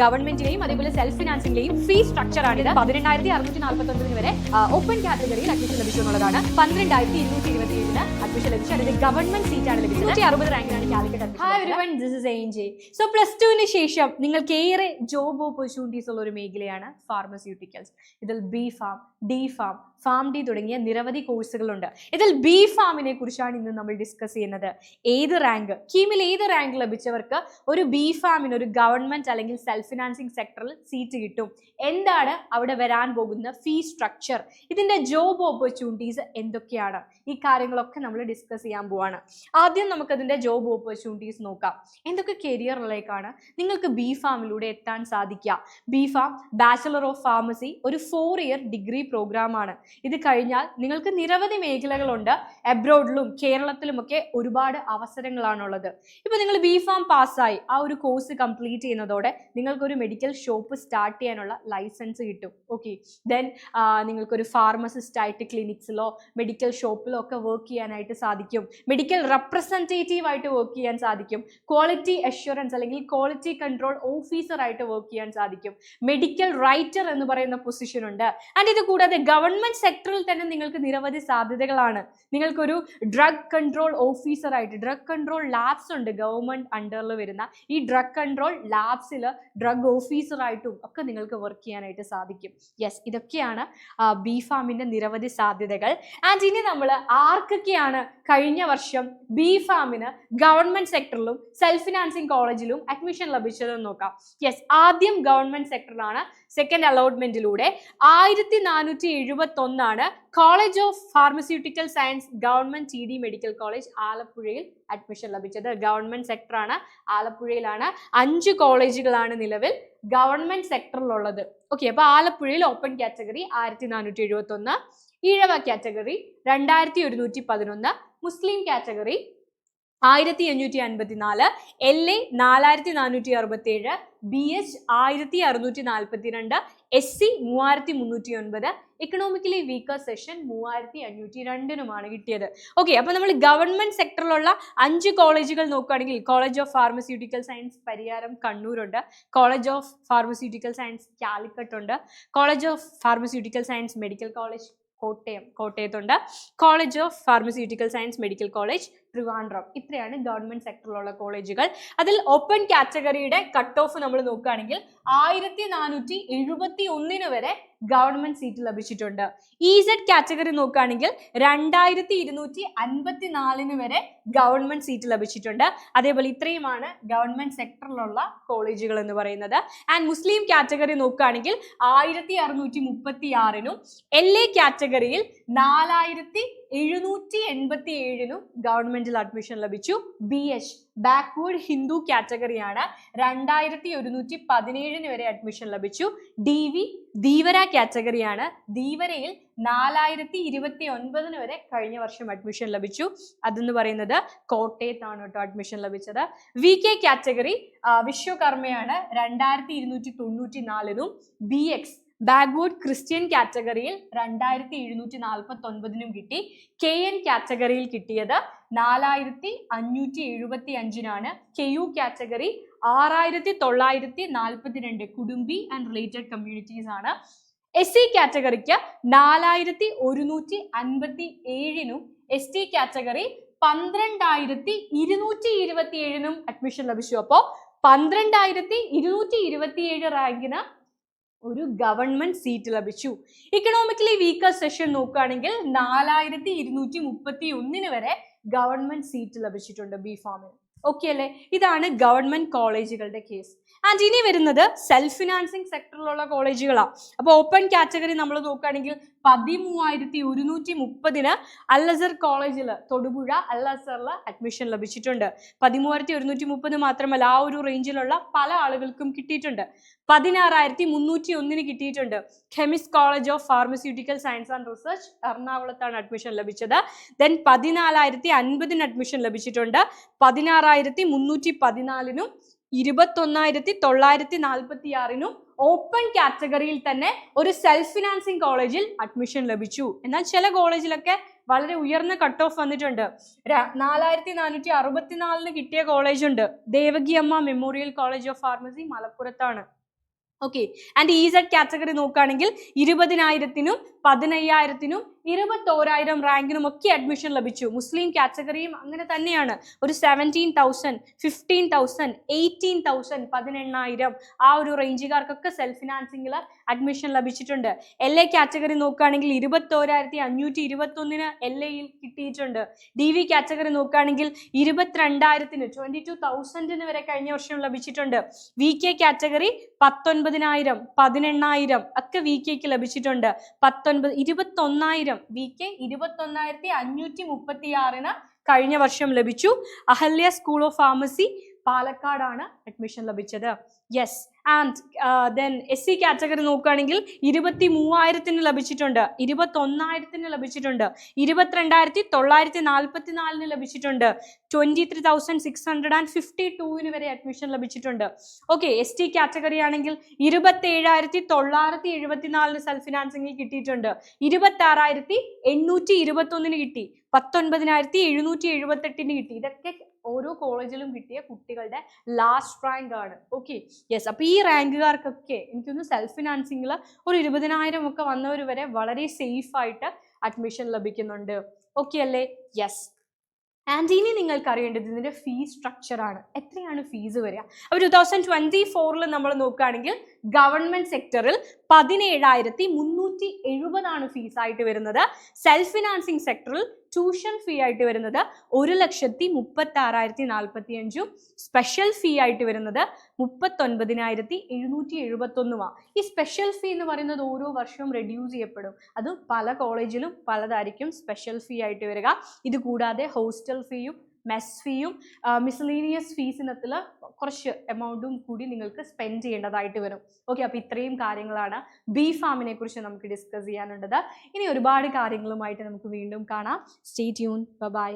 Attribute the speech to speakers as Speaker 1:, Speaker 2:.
Speaker 1: ഗവൺമെന്റിലെയും അതേപോലെ self ഫിനാൻസിംഗിലെയും fee structure ആണിത്. 18,649 വരെ ഓപ്പൺ കാറ്റഗറിയിൽ അഡ്മിഷൻ ലഭിച്ചു എന്നുള്ളതാണ്. 12,227 അഡ്മിഷൻ ലഭിച്ചു. അതായത് ഗവൺമെന്റ് സീറ്റാണ് ലഭിച്ചത്. 160 റാങ്കിലാണ് Calicut. Hi everyone, this is ANJ. So +2 ശേഷം നിങ്ങൾക്ക് ഏറെ ജോബ് ഓപ്പർച്യൂണിറ്റീസ് ഉള്ള ഒരു മേഖലയാണ് ഫാർമസ്യൂട്ടിക്കൽസ്. ഇതിൽ B farm, D pharm, Pharm D തുടങ്ങിയ നിരവധി കോഴ്സുകളുണ്ട്. ഇതിൽ ബി ഫാമിനെ കുറിച്ചാണ് ഇന്ന് നമ്മൾ ഡിസ്കസ് ചെയ്യുന്നത്. ഏത് റാങ്ക്, കീമിൽ ഏത് റാങ്ക് ലഭിച്ചവർക്ക് ഒരു ബി ഫാമിന് ഒരു ഗവൺമെന്റ് അല്ലെങ്കിൽ സെൽഫ് ഫിനാൻസിങ് സെക്ടറിൽ സീറ്റ് കിട്ടും, എന്താണ് അവിടെ വരാൻ പോകുന്ന ഫീ സ്ട്രക്ചർ, ഇതിന്റെ ജോബ് ഓപ്പർച്യൂണിറ്റീസ് എന്തൊക്കെയാണ്, ഈ കാര്യങ്ങളൊക്കെ നമ്മൾ ഡിസ്കസ് ചെയ്യാൻ പോവാണ്. ആദ്യം നമുക്കതിന്റെ ജോബ് ഓപ്പർച്യൂണിറ്റീസ് നോക്കാം. എന്തൊക്കെ കരിയറിലേക്കാണ് നിങ്ങൾക്ക് ബി ഫാമിലൂടെ എത്താൻ സാധിക്കുക? B farm bachelor of pharmacy ഒരു 4 ഇയർ ഡിഗ്രി പ്രോഗ്രാമാണ്. ഇത് കഴിഞ്ഞാൽ നിങ്ങൾക്ക് നിരവധി മേഖലകളുണ്ട്. എബ്രോഡിലും കേരളത്തിലുമൊക്കെ ഒരുപാട് അവസരങ്ങളാണുള്ളത്. ഇപ്പൊ നിങ്ങൾ ബി ഫാം പാസ്സായി ആ ഒരു കോഴ്സ് കംപ്ലീറ്റ് ചെയ്യുന്നതോടെ നിങ്ങൾക്കൊരു മെഡിക്കൽ ഷോപ്പ് സ്റ്റാർട്ട് ചെയ്യാനുള്ള ലൈസൻസ് കിട്ടും. ഓക്കെ, ദെൻ നിങ്ങൾക്കൊരു ഫാർമസിസ്റ്റ് ആയിട്ട് ക്ലിനിക്സിലോ മെഡിക്കൽ ഷോപ്പിലോ ഒക്കെ വർക്ക് ചെയ്യാനായിട്ട് സാധിക്കും. മെഡിക്കൽ റെപ്രസെൻറ്റേറ്റീവ് ആയിട്ട് വർക്ക് ചെയ്യാൻ സാധിക്കും. ക്വാളിറ്റി അഷ്വറൻസ് അല്ലെങ്കിൽ ക്വാളിറ്റി കൺട്രോൾ ഓഫീസർ ആയിട്ട് വർക്ക് ചെയ്യാൻ സാധിക്കും. മെഡിക്കൽ റൈറ്റർ എന്ന് പറയുന്ന പൊസിഷൻ ഉണ്ട്. ആൻഡ് ഇത് കൂടാതെ ഗവൺമെന്റ് സെക്ടറിൽ തന്നെ നിങ്ങൾക്ക് നിരവധി സാധ്യതകളാണ്. നിങ്ങൾക്കൊരു ഡ്രഗ് കൺട്രോൾ ഓഫീസർ ആയിട്ട്, ഡ്രഗ് കൺട്രോൾ ലാബ്സ് ഉണ്ട് ഗവൺമെന്റ് അണ്ടറിൽ വരുന്ന, ഈ ഡ്രഗ് കൺട്രോൾ ലാബ്സിൽ ഡ്രഗ് ഓഫീസറായിട്ടും ഒക്കെ നിങ്ങൾക്ക് വർക്ക് ചെയ്യാനായിട്ട് സാധിക്കും. യെസ്, ഇതൊക്കെയാണ് ബി ഫാമിന്റെ നിരവധി സാധ്യതകൾ. ആൻഡ് ഇനി നമ്മൾ ആർക്കൊക്കെയാണ് കഴിഞ്ഞ വർഷം ബി ഫാമിന് ഗവൺമെന്റ് സെക്ടറിലും സെൽഫ് ഫിനാൻസിങ് കോളേജിലും അഡ്മിഷൻ ലഭിച്ചതെന്ന് നോക്കാം. യെസ്, ആദ്യം ഗവൺമെന്റ് സെക്ടറിലാണ്. സെക്കൻഡ് അലോട്ട്മെന്റിലൂടെ 1471 college of pharmaceutical science government TD medical college ആലപ്പുഴയിൽ അഡ്മിഷൻ ലഭിച്ചത്. ഗവൺമെന്റ് സെക്ടറാണ്, ആലപ്പുഴയിലാണ്. 5 കോളേജുകളാണ് നിലവിൽ ഗവൺമെന്റ് സെക്ടറിലുള്ളത്. ഓക്കെ, അപ്പൊ ആലപ്പുഴയിൽ ഓപ്പൺ കാറ്റഗറി 1471, ഈഴവ കാറ്റഗറി 2111, മുസ്ലിം category 1554, LA 4467, BH 1642, SC 3309, economically weaker section 3502 കിട്ടിയത്. ഓക്കെ, അപ്പൊ നമ്മൾ ഗവൺമെന്റ് സെക്ടറിലുള്ള 5 കോളേജുകൾ നോക്കുകയാണെങ്കിൽ college of pharmaceutical science Pariyaram കണ്ണൂരുണ്ട്, college of pharmaceutical science Calicut ഉണ്ട്, college of pharmaceutical science medical college കോട്ടയത്തുണ്ട്, college of pharmaceutical science medical college Trivandrum. ഇത്രയാണ് ഗവൺമെന്റ് സെക്ടറിലുള്ള കോളേജുകൾ. അതിൽ ഓപ്പൺ കാറ്റഗറിയുടെ കട്ട് ഓഫ് നമ്മൾ നോക്കുകയാണെങ്കിൽ 1471 വരെ ഗവൺമെന്റ് സീറ്റ് ലഭിച്ചിട്ടുണ്ട്. EZ കാറ്റഗറി നോക്കുകയാണെങ്കിൽ 2254 വരെ ഗവൺമെന്റ് സീറ്റ് ലഭിച്ചിട്ടുണ്ട്. അതേപോലെ ഇത്രയുമാണ് ഗവൺമെന്റ് സെക്ടറിലുള്ള കോളേജുകൾ എന്ന് പറയുന്നത്. ആൻഡ് മുസ്ലിം കാറ്റഗറി നോക്കുകയാണെങ്കിൽ 1636, LA കാറ്റഗറിയിൽ 4787 ഗവൺമെന്റിൽ അഡ്മിഷൻ ലഭിച്ചു. BH ബാക്ക്വേർഡ് ഹിന്ദു കാറ്റഗറിയാണ്, 2117 വരെ അഡ്മിഷൻ ലഭിച്ചു. DV ധീവര കാറ്റഗറിയാണ്, ധീവരയിൽ 4029 വരെ കഴിഞ്ഞ വർഷം അഡ്മിഷൻ ലഭിച്ചു. അതെന്ന് പറയുന്നത് കോട്ടയത്താണ് കേട്ടോ അഡ്മിഷൻ ലഭിച്ചത്. VK കാറ്റഗറി വിശ്വകർമ്മയാണ്, 2294, BX ബാക്ക്വേർഡ് ക്രിസ്ത്യൻ കാറ്റഗറിയിൽ 2749 കിട്ടി. KN കാറ്റഗറിയിൽ കിട്ടിയത് 4575, KU category 6942, Kudumbi and related communities ആണ്. SC കാറ്റഗറിക്ക് 4157, ST കാറ്റഗറി 12227 അഡ്മിഷൻ ലഭിച്ചു. അപ്പോ 12227 റാങ്കിന് ഒരു ഗവൺമെന്റ് സീറ്റ് ലഭിച്ചു. ഇക്കണോമിക്കലി വീക്കർ സെഷൻ നോക്കുകയാണെങ്കിൽ 4231 വരെ ഗവൺമെന്റ് സീറ്റ് ലഭിച്ചിട്ടുണ്ട് ബി ഫാമിന്. ഓക്കെ അല്ലേ? ഇതാണ് ഗവൺമെന്റ് കോളേജുകളുടെ കേസ്. ആൻഡ് ഇനി വരുന്നത് സെൽഫ് ഫിനാൻസിങ് സെക്ടറിലുള്ള കോളേജുകളാണ്. അപ്പോൾ ഓപ്പൺ കാറ്റഗറി നമ്മൾ നോക്കുകയാണെങ്കിൽ 13130 അൽ അസർ കോളേജിൽ, തൊടുപുഴ അൽ അസറിൽ അഡ്മിഷൻ ലഭിച്ചിട്ടുണ്ട്. 13130 മാത്രമല്ല, ആ ഒരു റേഞ്ചിലുള്ള പല ആളുകൾക്കും കിട്ടിയിട്ടുണ്ട്. 16301 കിട്ടിയിട്ടുണ്ട്. Chemist college of pharmaceutical science and research എറണാകുളത്താണ് അഡ്മിഷൻ ലഭിച്ചത്. ദെൻ 14050 അഡ്മിഷൻ ലഭിച്ചിട്ടുണ്ട്. 16314 21946 ഓപ്പൺ കാറ്റഗറിയിൽ തന്നെ ഒരു സെൽഫ് ഫിനാൻസിങ് കോളേജിൽ അഡ്മിഷൻ ലഭിച്ചു. എന്നാൽ ചില കോളേജിലൊക്കെ വളരെ ഉയർന്ന കട്ട് ഓഫ് വന്നിട്ടുണ്ട്. 4464 കിട്ടിയ കോളേജ് ഉണ്ട്. Devaki Amma memorial college of pharmacy മലപ്പുറത്താണ്. ഓക്കെ. ആൻഡ് EZ കാറ്റഗറി നോക്കുകയാണെങ്കിൽ 20,000-നും 15,000-നും 21,000 റാങ്കിനും ഒക്കെ അഡ്മിഷൻ ലഭിച്ചു. മുസ്ലിം കാറ്റഗറിയും അങ്ങനെ തന്നെയാണ്. ഒരു 17,000, 15,000, 18,000, 18,000 ആ ഒരു റേഞ്ചുകാർക്കൊക്കെ സെൽഫ് ഫിനാൻസിംഗിൽ അഡ്മിഷൻ ലഭിച്ചിട്ടുണ്ട്. LA കാറ്റഗറി നോക്കുകയാണെങ്കിൽ 21,521 LAയിൽ കിട്ടിയിട്ടുണ്ട്. DV കാറ്റഗറി നോക്കുകയാണെങ്കിൽ 22,000-ന് 22,000 വരെ കഴിഞ്ഞ വർഷം ലഭിച്ചിട്ടുണ്ട്. VK കാറ്റഗറി 19,000, 18,000 ഒക്കെ VKക്ക് ലഭിച്ചിട്ടുണ്ട്. 21,000 VK 21,536 കഴിഞ്ഞ വർഷം ലഭിച്ചു. അഹല്യ സ്കൂൾ ഓഫ് ഫാർമസി പാലക്കാടാണ് അഡ്മിഷൻ ലഭിച്ചത്. Yes. And then SC category നോക്കുകയാണെങ്കിൽ 23,000-ന് ലഭിച്ചിട്ടുണ്ട്, 21,000-ന് ലഭിച്ചിട്ടുണ്ട്, 22,944-ന് ലഭിച്ചിട്ടുണ്ട്, 23,652-ന് വരെ അഡ്മിഷൻ ലഭിച്ചിട്ടുണ്ട്. ഓക്കെ. ST കാറ്റഗറി ആണെങ്കിൽ 27,974-ന് സെൽഫ് ഫിനാൻസിംഗിൽ കിട്ടിയിട്ടുണ്ട്, 26,821-ന് കിട്ടി, 19,778-ന് കിട്ടി. ഇതൊക്കെ ഓരോ കോളേജിലും കിട്ടിയ കുട്ടികളുടെ ലാസ്റ്റ് റാങ്ക് ആണ്. ഓക്കെ. യെസ്. അപ്പൊ ഈ റാങ്കുകാർക്കൊക്കെ എനിക്കൊന്ന് സെൽഫ് ഫിനാൻസിംഗിൽ ഒരു 20,000 ഒക്കെ വന്നവർ വരെ വളരെ സേഫ് ആയിട്ട് അഡ്മിഷൻ ലഭിക്കുന്നുണ്ട്. ഓക്കെ അല്ലേ? യെസ്. ആൻഡ് ഇനി നിങ്ങൾക്ക് അറിയേണ്ടത് ഇതിന്റെ ഫീസ് സ്ട്രക്ചർ ആണ്. എത്രയാണ് ഫീസ് വരിക? അപ്പോൾ 2024 നമ്മൾ നോക്കുകയാണെങ്കിൽ ഗവൺമെന്റ് സെക്ടറിൽ 17,370 ഫീസ് ആയിട്ട് വരുന്നത്. സെൽഫ് ഫിനാൻസിങ് സെക്ടറിൽ ട്യൂഷൻ ഫീ ആയിട്ട് വരുന്നത് 1,36,045, സ്പെഷ്യൽ ഫീ ആയിട്ട് വരുന്നത് 39,771. ഈ സ്പെഷ്യൽ ഫീ എന്ന് പറയുന്നത് ഓരോ വർഷവും റെഡ്യൂസ് ചെയ്യപ്പെടും. അത് പല കോളേജിലും പലതായിരിക്കും സ്പെഷ്യൽ ഫീ ആയിട്ട് വരിക. ഇത് കൂടാതെ ഹോസ്റ്റൽ ഫീയും മെസ് ഫീയും മിസ്ലീനിയസ് ഫീസിനത്തിൽ കുറച്ച് എമൗണ്ടും കൂടി നിങ്ങൾക്ക് സ്പെൻഡ് ചെയ്യേണ്ടതായിട്ട് വരും. ഓക്കെ. അപ്പോൾ ഇത്രയും കാര്യങ്ങളാണ് B.Pharm-നെ കുറിച്ച് നമുക്ക് ഡിസ്കസ് ചെയ്യാനുള്ളത്. ഇനി ഒരുപാട് കാര്യങ്ങളുമായിട്ട് നമുക്ക് വീണ്ടും കാണാം. Stay tune. ബൈ.